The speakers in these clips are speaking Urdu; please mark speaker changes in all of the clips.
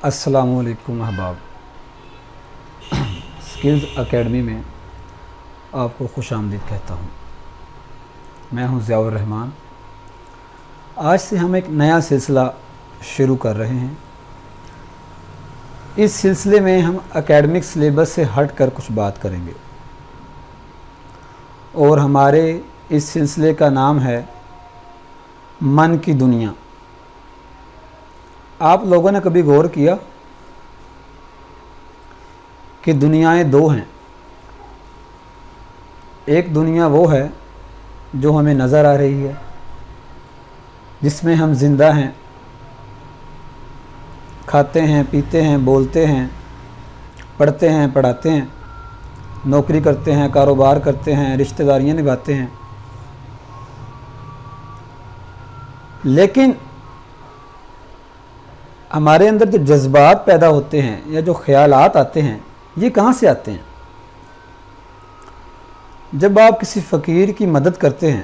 Speaker 1: السلام علیکم احباب، سکلز اکیڈمی میں آپ کو خوش آمدید کہتا ہوں۔ میں ہوں ضیاء الرحمن۔ آج سے ہم ایک نیا سلسلہ شروع کر رہے ہیں۔ اس سلسلے میں ہم اکیڈمک سلیبس سے ہٹ کر کچھ بات کریں گے، اور ہمارے اس سلسلے کا نام ہے من کی دنیا۔ آپ لوگوں نے کبھی غور کیا کہ دنیایں دو ہیں؟ ایک دنیا وہ ہے جو ہمیں نظر آ رہی ہے، جس میں ہم زندہ ہیں، کھاتے ہیں، پیتے ہیں، بولتے ہیں، پڑھتے ہیں، پڑھاتے ہیں، نوکری کرتے ہیں، کاروبار کرتے ہیں، رشتہ داریاں نبھاتے ہیں۔ لیکن ہمارے اندر جو جذبات پیدا ہوتے ہیں یا جو خیالات آتے ہیں، یہ کہاں سے آتے ہیں؟ جب آپ کسی فقیر کی مدد کرتے ہیں،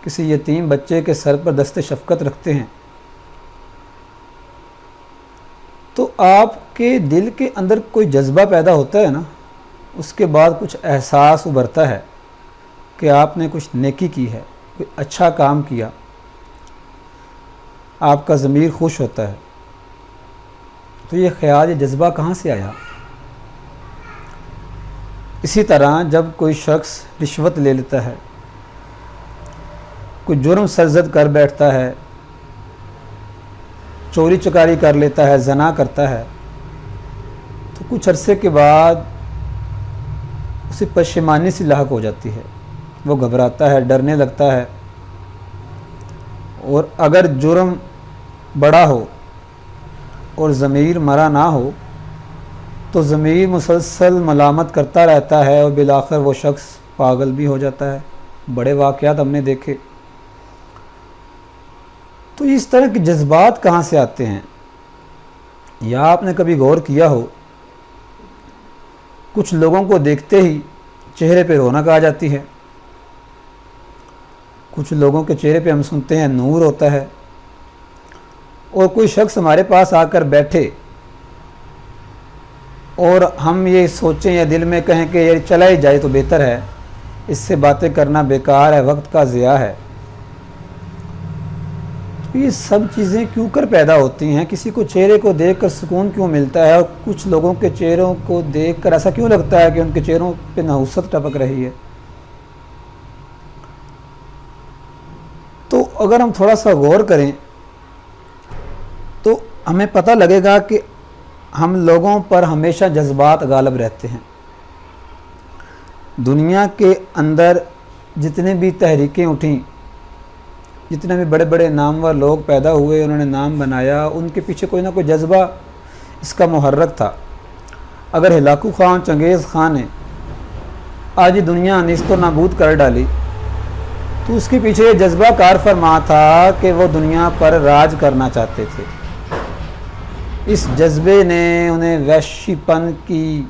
Speaker 1: کسی یتیم بچے کے سر پر دست شفقت رکھتے ہیں، تو آپ کے دل کے اندر کوئی جذبہ پیدا ہوتا ہے نا، اس کے بعد کچھ احساس ابھرتا ہے کہ آپ نے کچھ نیکی کی ہے، کوئی اچھا کام کیا، آپ کا ضمیر خوش ہوتا ہے۔ تو یہ خیال، یہ جذبہ کہاں سے آیا؟ اسی طرح جب کوئی شخص رشوت لے لیتا ہے، کوئی جرم سرزد کر بیٹھتا ہے، چوری چکاری کر لیتا ہے، زنا کرتا ہے، تو کچھ عرصے کے بعد اسے پشیمانی سی لاحق ہو جاتی ہے، وہ گھبراتا ہے، ڈرنے لگتا ہے، اور اگر جرم بڑا ہو اور ضمیر مرا نہ ہو تو ضمیر مسلسل ملامت کرتا رہتا ہے، اور بالآخر وہ شخص پاگل بھی ہو جاتا ہے۔ بڑے واقعات ہم نے دیکھے۔ تو اس طرح کے جذبات کہاں سے آتے ہیں؟ یا آپ نے کبھی غور کیا ہو، کچھ لوگوں کو دیکھتے ہی چہرے پہ رونق آ جاتی ہے، کچھ لوگوں کے چہرے پہ ہم سنتے ہیں نور ہوتا ہے، اور کوئی شخص ہمارے پاس آ کر بیٹھے اور ہم یہ سوچیں یا دل میں کہیں کہ یہ چلا ہی جائے تو بہتر ہے، اس سے باتیں کرنا بیکار ہے، وقت کا ضیاع ہے۔ تو یہ سب چیزیں کیوں کر پیدا ہوتی ہیں؟ کسی کو چہرے کو دیکھ کر سکون کیوں ملتا ہے، اور کچھ لوگوں کے چہروں کو دیکھ کر ایسا کیوں لگتا ہے کہ ان کے چہروں پہ نحوست ٹپک رہی ہے؟ تو اگر ہم تھوڑا سا غور کریں تو ہمیں پتہ لگے گا کہ ہم لوگوں پر ہمیشہ جذبات غالب رہتے ہیں۔ دنیا کے اندر جتنے بھی تحریکیں اٹھیں، جتنے بھی بڑے بڑے نامور لوگ پیدا ہوئے، انہوں نے نام بنایا، ان کے پیچھے کوئی نہ کوئی جذبہ اس کا محرک تھا۔ اگر ہلاکو خان چنگیز خان نے آج دنیا نیست و نابود کر ڈالی تو اس کے پیچھے یہ جذبہ کار فرما تھا کہ وہ دنیا پر راج کرنا چاہتے تھے۔ اس جذبے نے انہیں وحشی پن کی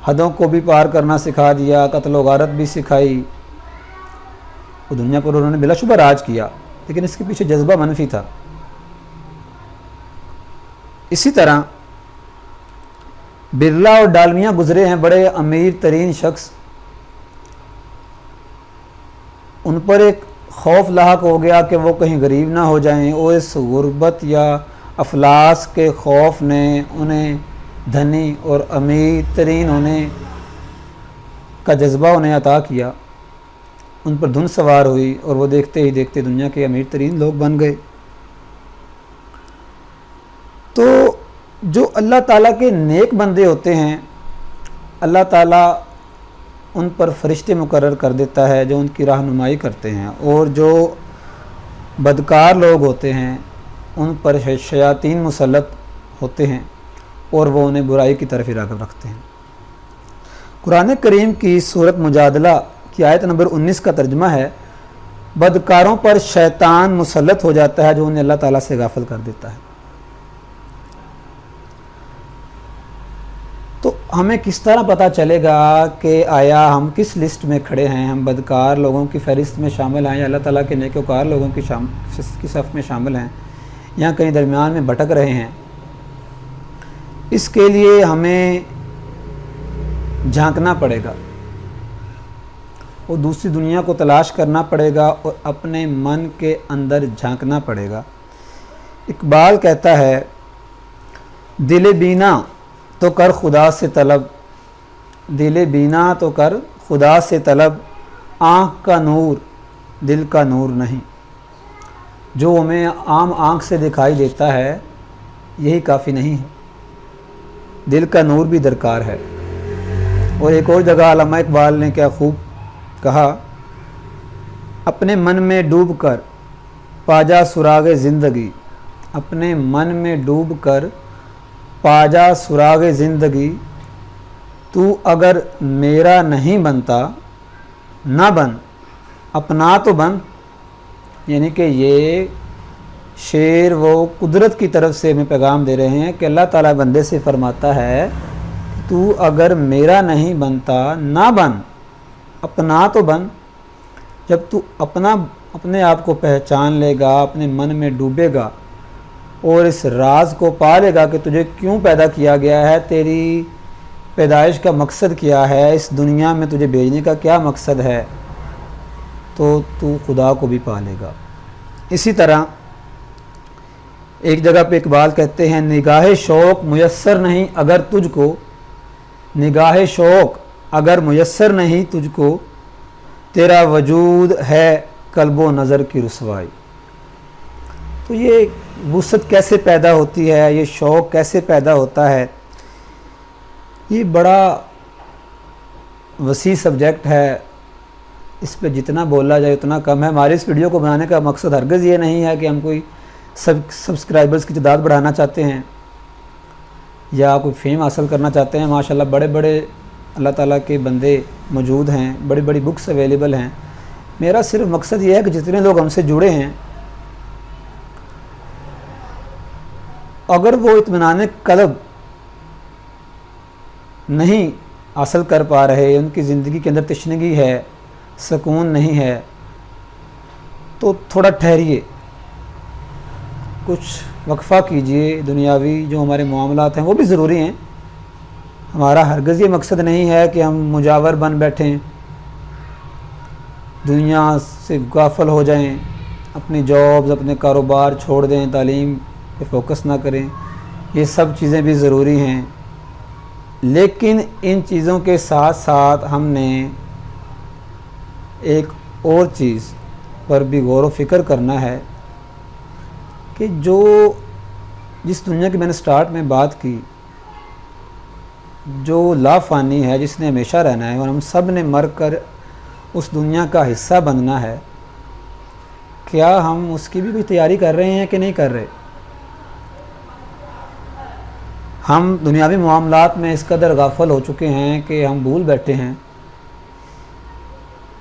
Speaker 1: حدوں کو بھی پار کرنا سکھا دیا، قتل و غارت بھی سکھائی۔ وہ دنیا پر انہوں نے بلا شبہ راج کیا، لیکن اس کے پیچھے جذبہ منفی تھا۔ اسی طرح برلا اور ڈالمیاں گزرے ہیں، بڑے امیر ترین شخص، ان پر ایک خوف لاحق ہو گیا کہ وہ کہیں غریب نہ ہو جائیں، اور اس غربت یا افلاس کے خوف نے انہیں دھنی اور امیر ترین ہونے کا جذبہ انہیں عطا کیا۔ ان پر دھن سوار ہوئی، اور وہ دیکھتے ہی دیکھتے دنیا کے امیر ترین لوگ بن گئے۔ تو جو اللہ تعالیٰ کے نیک بندے ہوتے ہیں، اللہ تعالیٰ ان پر فرشتے مقرر کر دیتا ہے جو ان کی رہنمائی کرتے ہیں، اور جو بدکار لوگ ہوتے ہیں ان پر شیاطین مسلط ہوتے ہیں، اور وہ انہیں برائی کی طرف راغب رکھتے ہیں۔ قرآن کریم کی سورۃ مجادلہ کی آیت نمبر 19 کا ترجمہ ہے، بدکاروں پر شیطان مسلط ہو جاتا ہے جو انہیں اللہ تعالیٰ سے غافل کر دیتا ہے۔ تو ہمیں کس طرح پتہ چلے گا کہ آیا ہم کس لسٹ میں کھڑے ہیں؟ ہم بدکار لوگوں کی فہرست میں شامل ہیں یا اللہ تعالیٰ کے نیکوکار لوگوں کی صف میں شامل ہیں؟ یا کہیں درمیان میں بھٹک رہے ہیں، اس کے لیے ہمیں جھانکنا پڑے گا اور دوسری دنیا کو تلاش کرنا پڑے گا اور اپنے من کے اندر جھانکنا پڑے گا۔ اقبال کہتا ہے، دل بینا تو کر خدا سے طلب، دل بینا تو کر خدا سے طلب، آنکھ کا نور دل کا نور نہیں۔ جو ہمیں عام آنکھ سے دکھائی دیتا ہے یہی کافی نہیں ہے، دل کا نور بھی درکار ہے۔ اور ایک اور جگہ علامہ اقبال نے کیا خوب کہا، اپنے من میں ڈوب کر پا جا سراغ زندگی، اپنے من میں ڈوب کر پا جا سراغ زندگی، تو اگر میرا نہیں بنتا نہ بن اپنا تو بن۔ یعنی کہ یہ شعر وہ قدرت کی طرف سے ہمیں پیغام دے رہے ہیں کہ اللہ تعالیٰ بندے سے فرماتا ہے، تو اگر میرا نہیں بنتا نہ بن اپنا تو بن۔ جب تو اپنے آپ کو پہچان لے گا، اپنے من میں ڈوبے گا اور اس راز کو پا لے گا کہ تجھے کیوں پیدا کیا گیا ہے، تیری پیدائش کا مقصد کیا ہے، اس دنیا میں تجھے بھیجنے کا کیا مقصد ہے، تو خدا کو بھی پا لے گا۔ اسی طرح ایک جگہ پہ اقبال کہتے ہیں، نگاہ شوق میسر نہیں اگر تجھ کو، نگاہ شوق اگر میسر نہیں تجھ کو، تیرا وجود ہے قلب و نظر کی رسوائی۔ تو یہ وسعت کیسے پیدا ہوتی ہے، یہ شوق کیسے پیدا ہوتا ہے، یہ بڑا وسیع سبجیکٹ ہے، اس پہ جتنا بولا جائے اتنا کم ہے۔ ہمارے اس ویڈیو کو بنانے کا مقصد ہرگز یہ نہیں ہے کہ ہم کوئی سبسکرائبرز کی تعداد بڑھانا چاہتے ہیں یا کوئی فیم حاصل کرنا چاہتے ہیں۔ ماشاءاللہ بڑے بڑے اللہ تعالیٰ کے بندے موجود ہیں، بڑی بڑی بکس اویلیبل ہیں۔ میرا صرف مقصد یہ ہے کہ جتنے لوگ ہم سے جڑے ہیں، اگر وہ اطمینان قلب نہیں حاصل کر پا رہے، ان کی زندگی کے اندر تشنگی ہے، سکون نہیں ہے، تو تھوڑا ٹھہریے، کچھ وقفہ کیجئے۔ دنیاوی جو ہمارے معاملات ہیں وہ بھی ضروری ہیں، ہمارا ہرگز یہ مقصد نہیں ہے کہ ہم مجاور بن بیٹھیں، دنیا سے غافل ہو جائیں، اپنی جابز اپنے کاروبار چھوڑ دیں، تعلیم پہ فوکس نہ کریں۔ یہ سب چیزیں بھی ضروری ہیں، لیکن ان چیزوں کے ساتھ ساتھ ہم نے ایک اور چیز پر بھی غور و فکر کرنا ہے کہ جس دنیا کی میں نے سٹارٹ میں بات کی، جو لا فانی ہے، جس نے ہمیشہ رہنا ہے اور ہم سب نے مر کر اس دنیا کا حصہ بننا ہے، کیا ہم اس کی بھی کوئی تیاری کر رہے ہیں کہ نہیں کر رہے؟ ہم دنیاوی معاملات میں اس قدر غافل ہو چکے ہیں کہ ہم بھول بیٹھے ہیں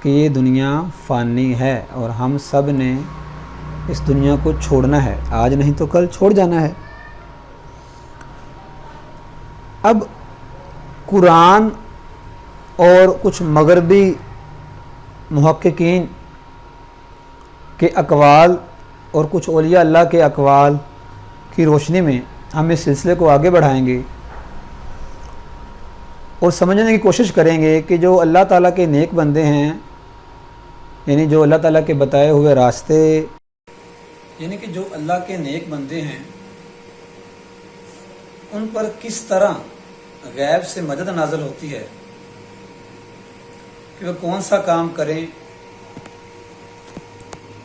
Speaker 1: کہ یہ دنیا فانی ہے اور ہم سب نے اس دنیا کو چھوڑنا ہے، آج نہیں تو کل چھوڑ جانا ہے۔ اب قرآن اور کچھ مغربی محققین کے اقوال اور کچھ اولیاء اللہ کے اقوال کی روشنی میں ہم اس سلسلے کو آگے بڑھائیں گے اور سمجھنے کی کوشش کریں گے کہ جو اللہ تعالیٰ کے نیک بندے ہیں، یعنی جو اللہ تعالیٰ کے بتائے ہوئے راستے، یعنی کہ جو اللہ کے نیک بندے ہیں، ان پر کس طرح غیب سے مدد نازل ہوتی ہے کہ وہ کون سا کام کریں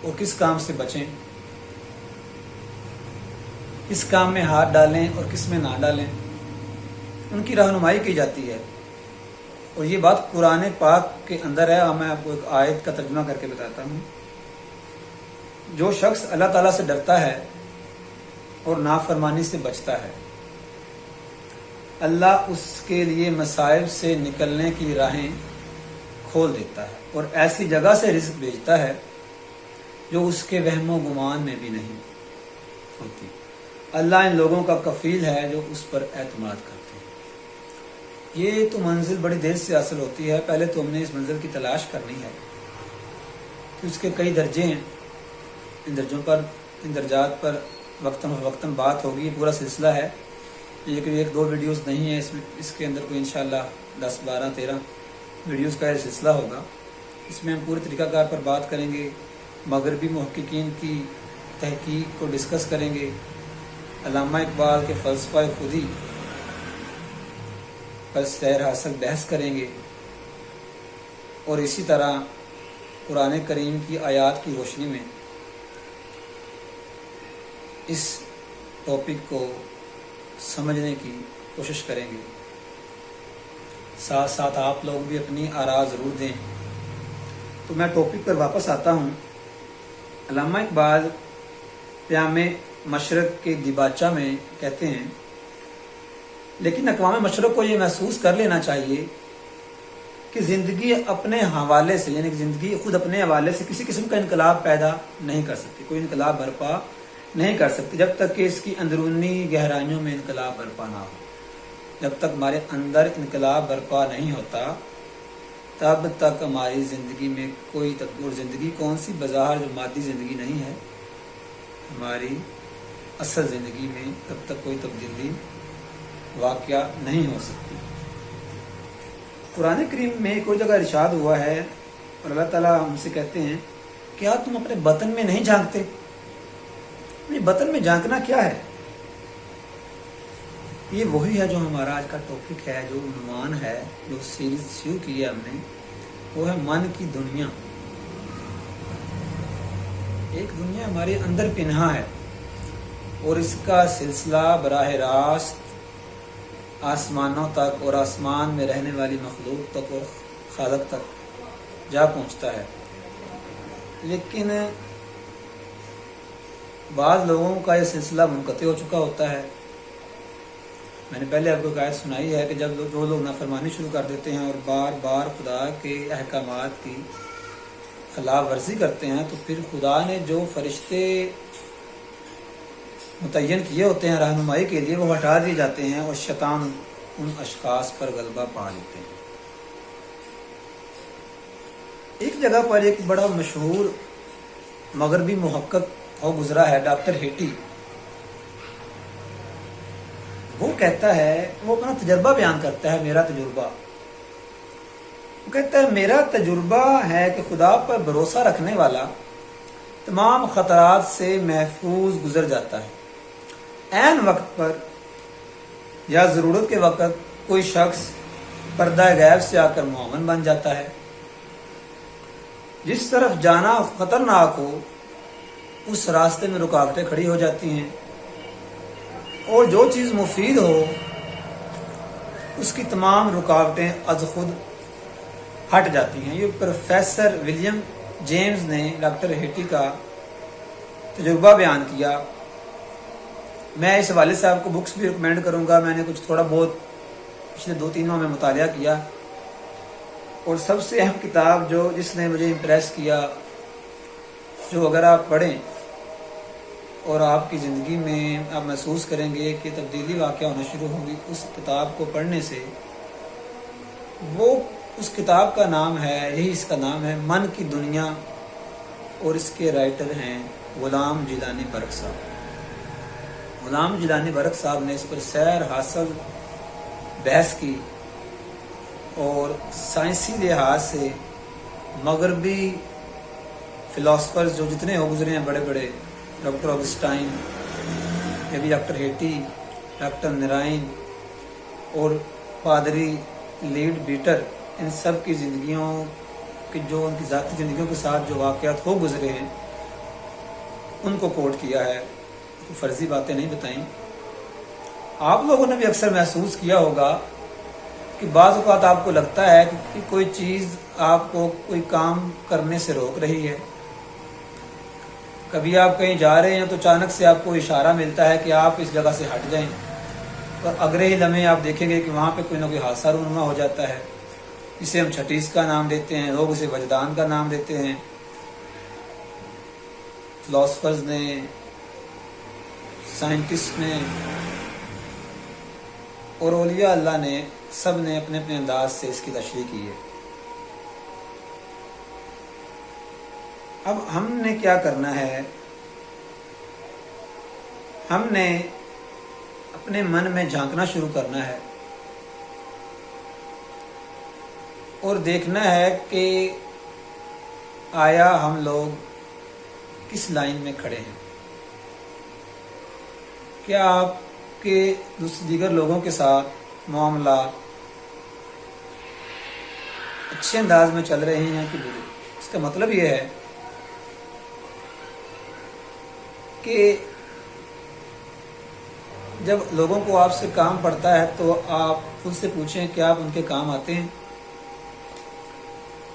Speaker 1: اور کس کام سے بچیں، کس کام میں ہاتھ ڈالیں اور کس میں نہ ڈالیں، ان کی رہنمائی کی جاتی ہے۔ اور یہ بات قرآن پاک کے اندر ہے، میں آپ کو ایک آیت کا ترجمہ کر کے بتاتا ہوں۔ جو شخص اللہ تعالیٰ سے ڈرتا ہے اور نافرمانی سے بچتا ہے، اللہ اس کے لیے مصائب سے نکلنے کی راہیں کھول دیتا ہے اور ایسی جگہ سے رزق بھیجتا ہے جو اس کے وہم و گمان میں بھی نہیں ہوتی۔ اللہ ان لوگوں کا کفیل ہے جو اس پر اعتماد کرتے ہیں۔ یہ تو منزل بڑی دیر سے حاصل ہوتی ہے، پہلے تو ہم نے اس منزل کی تلاش کرنی ہے کہ اس کے کئی درجے ہیں، ان درجات پر وقتاً فوقتاً بات ہوگی. پورا سلسلہ ہے، ایک دو ویڈیوز نہیں ہیں اس کے اندر کوئی انشاءاللہ 10 12 13 ویڈیوز کا یہ سلسلہ ہوگا. اس میں ہم پورے طریقہ کار پر بات کریں گے، مغربی محققین کی تحقیق کو ڈسکس کریں گے، علامہ اقبال کے فلسفہ خودی پر سیر حاصل بحث کریں گے، اور اسی طرح قرآن کریم کی آیات کی روشنی میں اس ٹاپک کو سمجھنے کی کوشش کریں گے. ساتھ ساتھ آپ لوگ بھی اپنی آراء ضرور دیں. تو میں ٹاپک پر واپس آتا ہوں. علامہ اقبال پیام مشرق کے دیباچہ میں کہتے ہیں، لیکن اقوام مشرق کو یہ محسوس کر لینا چاہیے کہ زندگی اپنے حوالے سے، یعنی کہ زندگی خود اپنے حوالے سے کسی قسم کا انقلاب پیدا نہیں کر سکتی، کوئی انقلاب برپا نہیں کر سکتی جب تک کہ اس کی اندرونی گہرائیوں میں انقلاب برپا نہ ہو. جب تک ہمارے اندر انقلاب برپا نہیں ہوتا تب تک ہماری زندگی میں کوئی اور زندگی کون سی؟ بظاہر جو مادی زندگی نہیں ہے، ہماری اصل زندگی میں تب تک کوئی تبدیلی واقعہ نہیں ہو سکتی. قرآن کریم میں کوئی جگہ ارشاد ہوا ہے اور اللہ تعالیٰ ہم سے کہتے ہیں، کیا تم اپنے باطن میں نہیں جھانکتے؟ باطن میں جھانکنا کیا ہے؟ یہ وہی ہے جو ہمارا آج کا ٹاپک ہے، جو عنوان ہے، جو سیریز شروع کی ہے ہم نے، وہ ہے من کی دنیا. ایک دنیا ہمارے اندر پنہا ہے اور اس کا سلسلہ براہ راست آسمانوں تک اور آسمان میں رہنے والی مخلوق تک اور خالق تک جا پہنچتا ہے. لیکن بعض لوگوں کا یہ سلسلہ منقطع ہو چکا ہوتا ہے. میں نے پہلے آپ کو آیت سنائی ہے کہ جب جو لوگ نافرمانی شروع کر دیتے ہیں اور بار بار خدا کے احکامات کی خلاف ورزی کرتے ہیں، تو پھر خدا نے جو فرشتے متعین کیے ہوتے ہیں رہنمائی کے لیے، وہ ہٹا دیے جاتے ہیں اور شیطان ان اشخاص پر غلبہ پا لیتے ہیں. ایک جگہ پر ایک بڑا مشہور مغربی محقق ہو گزرا ہے، ڈاکٹر ہیٹی. وہ کہتا ہے، وہ اپنا تجربہ بیان کرتا ہے، میرا تجربہ. وہ کہتا ہے، میرا تجربہ ہے کہ خدا پر بھروسہ رکھنے والا تمام خطرات سے محفوظ گزر جاتا ہے. عین وقت پر یا ضرورت کے وقت کوئی شخص پردہ غیب سے آ کر معاون بن جاتا ہے. جس طرف جانا خطرناک ہو اس راستے میں رکاوٹیں کھڑی ہو جاتی ہیں، اور جو چیز مفید ہو اس کی تمام رکاوٹیں از خود ہٹ جاتی ہیں. یہ پروفیسر ولیم جیمز نے ڈاکٹر ہیٹی کا تجربہ بیان کیا. میں اس حوالے سے آپ کو بکس بھی ریکمینڈ کروں گا. میں نے کچھ تھوڑا بہت پچھلے 2-3 ماہ میں مطالعہ کیا، اور سب سے اہم کتاب جس نے مجھے امپریس کیا، جو اگر آپ پڑھیں اور آپ کی زندگی میں آپ محسوس کریں گے کہ تبدیلی واقع ہونا شروع ہوگی اس کتاب کو پڑھنے سے، وہ اس کتاب کا نام ہے، یہی اس کا نام ہے، من کی دنیا، اور اس کے رائٹر ہیں غلام جیلانی برق صاحب. غلام جیلانی برق صاحب نے اس پر سیر حاصل بحث کی، اور سائنسی لحاظ سے مغربی فلاسفرز جو جتنے ہو گزرے ہیں بڑے بڑے، ڈاکٹر آگسٹائن، ابھی ڈاکٹر ہیٹی، ڈاکٹر نرائن اور پادری لیڈ بیٹر، ان سب کی زندگیوں کی جو ان کی ذاتی زندگیوں کے ساتھ جو واقعات ہو گزرے ہیں ان کو کوٹ کیا ہے. فرضی باتیں نہیں بتائیں. آپ لوگوں نے بھی اکثر محسوس کیا ہوگا کہ بعض اوقات آپ کو لگتا ہے کہ کوئی چیز آپ کو کوئی کام کرنے سے روک رہی ہے. کبھی آپ کہیں جا رہے ہیں تو اچانک سے آپ کو اشارہ ملتا ہے کہ آپ اس جگہ سے ہٹ جائیں، اور اگلے ہی لمحے آپ دیکھیں گے کہ وہاں پہ کوئی نہ کوئی حادثہ رونما ہو جاتا ہے. اسے ہم چھٹیس کا نام دیتے ہیں، لوگ اسے وجدان کا نام دیتے ہیں. فلاسفرز نے، سائنٹسٹ نے اور اولیاء اللہ نے، سب نے اپنے اپنے انداز سے اس کی تشریح کی ہے. اب ہم نے کیا کرنا ہے، ہم نے اپنے من میں جھانکنا شروع کرنا ہے اور دیکھنا ہے کہ آیا ہم لوگ کس لائن میں کھڑے ہیں. کیا آپ کے دیگر لوگوں کے ساتھ معاملات اچھے انداز میں چل رہے ہیں کہ برے؟ اس کا مطلب یہ ہے کہ جب لوگوں کو آپ سے کام پڑتا ہے تو آپ خود سے پوچھیں کہ آپ ان کے کام آتے ہیں،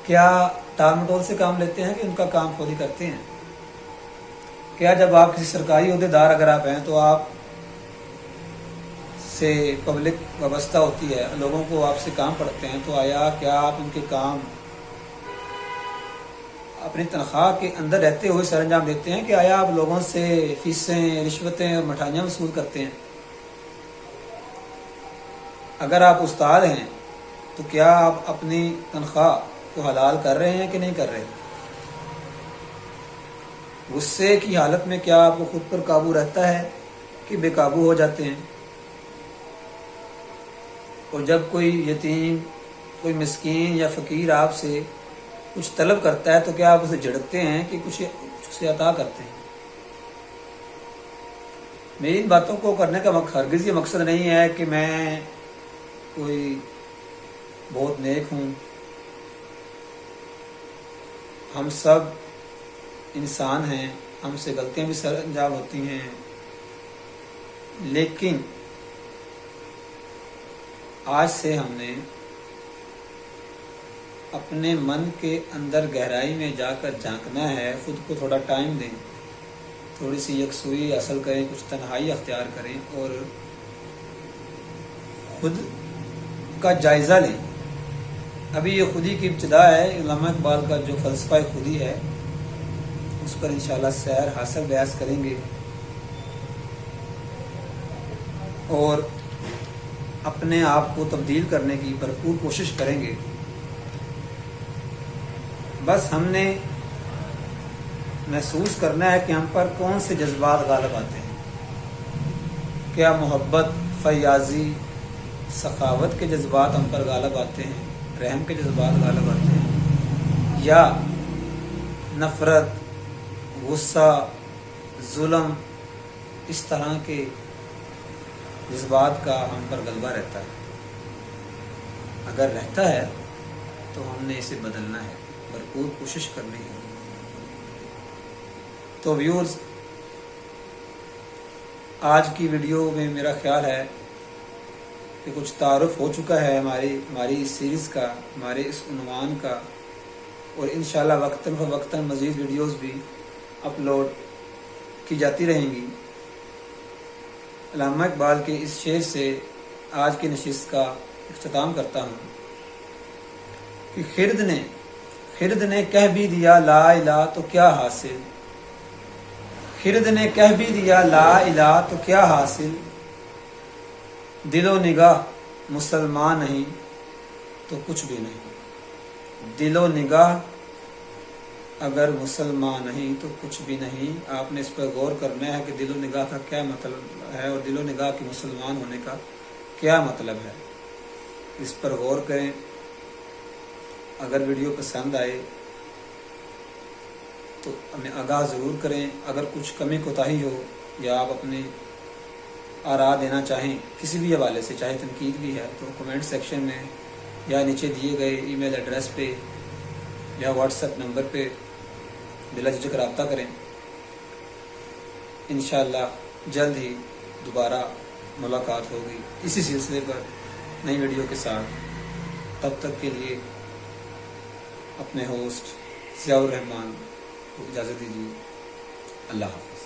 Speaker 1: کیا ٹال مٹول سے کام لیتے ہیں کہ ان کا کام فوری کرتے ہیں. کیا جب آپ کسی سرکاری عہدے دار اگر آپ ہیں تو آپ سے پبلک وابستہ ہوتی ہے، لوگوں کو آپ سے کام پڑتے ہیں، تو آیا کیا آپ ان کے کام اپنی تنخواہ کے اندر رہتے ہوئے سر انجام دیتے ہیں کہ آیا آپ لوگوں سے فیسیں، رشوتیں اور مٹھائیاں وصول کرتے ہیں؟ اگر آپ استاد ہیں تو کیا آپ اپنی تنخواہ کو حلال کر رہے ہیں کہ نہیں کر رہے؟ غصے کی حالت میں کیا آپ کو خود پر قابو رہتا ہے کہ بے قابو ہو جاتے ہیں؟ اور جب کوئی یتیم، کوئی مسکین یا فقیر آپ سے کچھ طلب کرتا ہے تو کیا آپ اسے جھڑکتے ہیں کہ کچھ اسے عطا کرتے ہیں؟ میری ان باتوں کو کرنے کا ہرگز یہ مقصد نہیں ہے کہ میں کوئی بہت نیک ہوں. ہم سب انسان ہیں، ہم سے غلطیاں بھی سر انجام ہوتی ہیں، لیکن آج سے ہم نے اپنے من کے اندر گہرائی میں جا کر جھانکنا ہے. خود کو تھوڑا ٹائم دیں، تھوڑی سی یکسوئی حاصل کریں، کچھ تنہائی اختیار کریں اور خود کا جائزہ لیں. ابھی یہ خودی کی ابتدا ہے. علامہ اقبال کا جو فلسفہ خودی ہے اس پر انشاءاللہ سیر حاصل بیاس کریں گے اور اپنے آپ کو تبدیل کرنے کی بھرپور کوشش کریں گے. بس ہم نے محسوس کرنا ہے کہ ہم پر کون سے جذبات غالب آتے ہیں. کیا محبت، فیاضی، سخاوت کے جذبات ہم پر غالب آتے ہیں، رحم کے جذبات غالب آتے ہیں، یا نفرت، غصہ، ظلم، اس طرح کے جذبات کا ہم پر غلبہ رہتا ہے؟ اگر رہتا ہے تو ہم نے اسے بدلنا ہے، بھرپور کوشش کرنی ہے. تو ویورز، آج کی ویڈیو میں میرا خیال ہے کہ کچھ تعارف ہو چکا ہے ہماری اس سیریز کا، ہمارے اس عنوان کا، اور انشاءاللہ وقتاً فوقتاً مزید ویڈیوز بھی اپلوڈ کی جاتی رہیں گی. علامہ اقبال کے اس شعر سے آج کی نشست کا اختتام کرتا ہوں کہ خرد نے کہہ بھی دیا لا الہ تو کیا حاصل، خرد نے کہہ بھی دیا لا الہ تو کیا حاصل، دل و نگاہ مسلمان نہیں تو کچھ بھی نہیں. دل و نگاہ اگر مسلمان نہیں تو کچھ بھی نہیں. آپ نے اس پر غور کرنا ہے کہ دل و نگاہ کا کیا مطلب ہے اور دل و نگاہ کے مسلمان ہونے کا کیا مطلب ہے. اس پر غور کریں. اگر ویڈیو پسند آئے تو ہمیں آگاہ ضرور کریں. اگر کچھ کمی کوتاہی ہو یا آپ اپنے آراء دینا چاہیں کسی بھی حوالے سے، چاہے تنقید بھی ہے، تو کمنٹ سیکشن میں یا نیچے دیے گئے ای میل ایڈریس پہ یا واٹس ایپ نمبر پہ بلا جھجک رابطہ کریں. انشاءاللہ جلد ہی دوبارہ ملاقات ہوگی اسی سلسلے پر نئی ویڈیو کے ساتھ. تب تک کے لیے اپنے ہوسٹ ضیاء الرحمن کو اجازت دیجیے. اللہ حافظ.